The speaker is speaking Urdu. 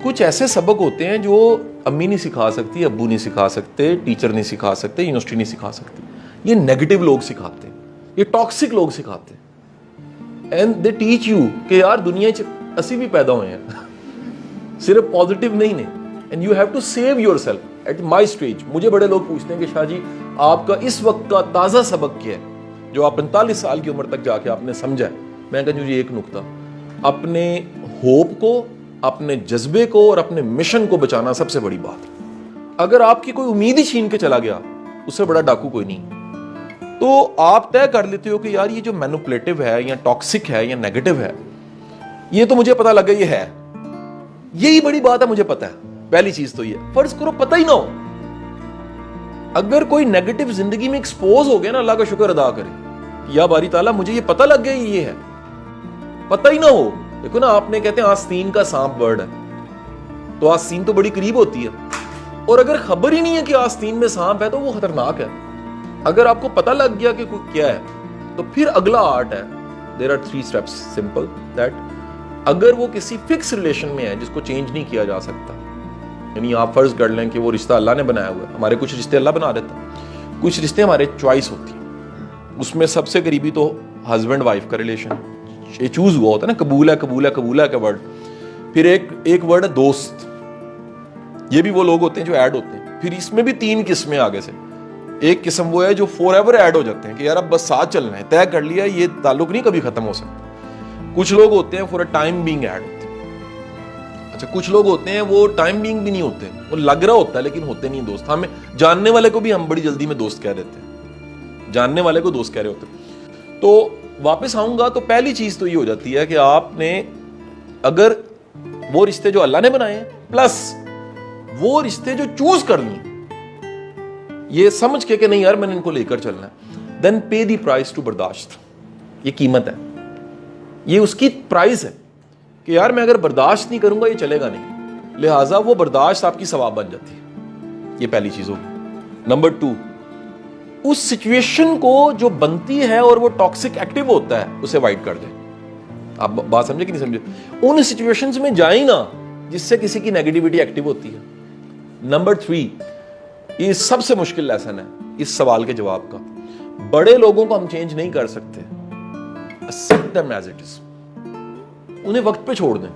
کچھ ایسے سبق ہوتے ہیں جو امی نہیں سکھا سکتی, ابو نہیں سکھا سکتے, ٹیچر نہیں سکھا سکتے, یونیورسٹی نہیں سکھا سکتی. یہ نیگیٹو لوگ سکھاتے ہیں, یہ ٹاکسک لوگ سکھاتے ہیں. اینڈ دے ٹیچ یو کہ یار دنیا اسی بھی پیدا ہوئے ہیں, صرف پازیٹیو نہیں نے. And you have to save yourself at my stage. مجھے بڑے لوگ پوچھتے ہیں کہ شاہ جی آپ کا اس وقت کا تازہ سبق کیا ہے جو آپ 45 سال کی عمر تک جا کے آپ نے سمجھا ہے. میں کہتا ہوں جی ایک نقطہ, اپنے ہوپ کو, اپنے جذبے کو اور اپنے مشن کو بچانا سب سے بڑی بات. اگر آپ کی کوئی امید ہی چھین کے چلا گیا, اس سے بڑا ڈاکو کوئی نہیں. تو آپ طے کر لیتے ہو کہ یار یہ جو مینوپولیٹو ہے یا ٹاکسک ہے یا نیگیٹو ہے, یہ تو مجھے پتا لگا یہ ہے, یہی بڑی بات ہے, مجھے پتا ہے. پہلی چیز تو یہ, فرض کرو پتہ ہی نہ ہو, اگر کوئی نیگیٹو زندگی میں ایکسپوز ہو گیا نا, اللہ کا شکر ادا کرے, یا باری تعالیٰ مجھے یہ پتا لگ گیا یہ ہے, پتہ ہی نہ ہو. دیکھو نا, آپ نے کہتے ہیں آستین کا سانپ برڈ ہے, تو آستین تو بڑی قریب ہوتی ہے, اور اگر خبر ہی نہیں ہے کہ آستین میں سانپ ہے تو وہ خطرناک ہے. اگر آپ کو پتہ لگ گیا کہ کوئی کیا ہے, تو پھر اگلا آرٹ ہے. There are 3 steps simple that اگر وہ کسی فکس ریلیشن میں ہے جس کو چینج نہیں کیا جا سکتا, یعنی آپ فرض کر لیں کہ وہ رشتہ اللہ نے بنایا ہوا ہے. ہمارے کچھ رشتے اللہ بنا دیتا ہے, کچھ رشتے ہمارے چوائس ہوتی ہیں. اس میں سب سے قریبی تو ہسبینڈ وائف کا ریلیشن, یہ چوز ہوا ہوتا ہے نا, قبول ہے قبول ہے قبول ہے کا ورڈ. پھر ایک ورڈ ہے دوست, یہ بھی وہ لوگ ہوتے ہیں جو ایڈ ہوتے ہیں. پھر اس میں بھی 3 قسمیں آگے سے. ایک قسم وہ ہے جو فور ایور ایڈ ہو جاتے ہیں کہ یار اب بس ساتھ چلنا ہے, طے کر لیا, یہ تعلق نہیں کبھی ختم ہو سکتا. کچھ لوگ ہوتے ہیں for a time being add ہوتے ہیں. اچھا, کچھ لوگ ہوتے ہیں وہ ٹائم بینگ بھی نہیں ہوتے, وہ لگ رہا ہوتا ہے لیکن ہوتے نہیں دوست. ہمیں جاننے والے کو بھی ہم بڑی جلدی میں دوست کہہ دیتے ہیں, جاننے والے کو دوست کہہ رہے ہوتے ہیں. تو واپس آؤں گا تو پہلی چیز تو یہ ہو جاتی ہے کہ آپ نے اگر وہ رشتے جو اللہ نے بنائے ہیں پلس وہ رشتے جو چوز کر لیں, یہ سمجھ کے کہ نہیں یار میں نے ان کو لے کر چلنا ہے, دین پے دی پرائز ٹو برداشت. یہ قیمت ہے, یہ اس کی پرائز ہے کہ یار میں اگر برداشت نہیں کروں گا یہ چلے گا نہیں, لہٰذا وہ برداشت آپ کی ثواب بن جاتی ہے. یہ پہلی چیز ہوگی. نمبر 2, اس سچویشن کو جو بنتی ہے اور وہ ٹاکسک ایکٹیو ہوتا ہے اسے اوائڈ کر دیں. آپ بات سمجھے کہ نہیں سمجھے؟ ان سچویشنز میں جائیں نا جس سے کسی کی نیگیٹیوٹی ایکٹیو ہوتی ہے. نمبر 3, یہ سب سے مشکل لیسن ہے اس سوال کے جواب کا. بڑے لوگوں کو ہم چینج نہیں کر سکتے, accept them as it is. انہیں وقت پہ چھوڑ دیں.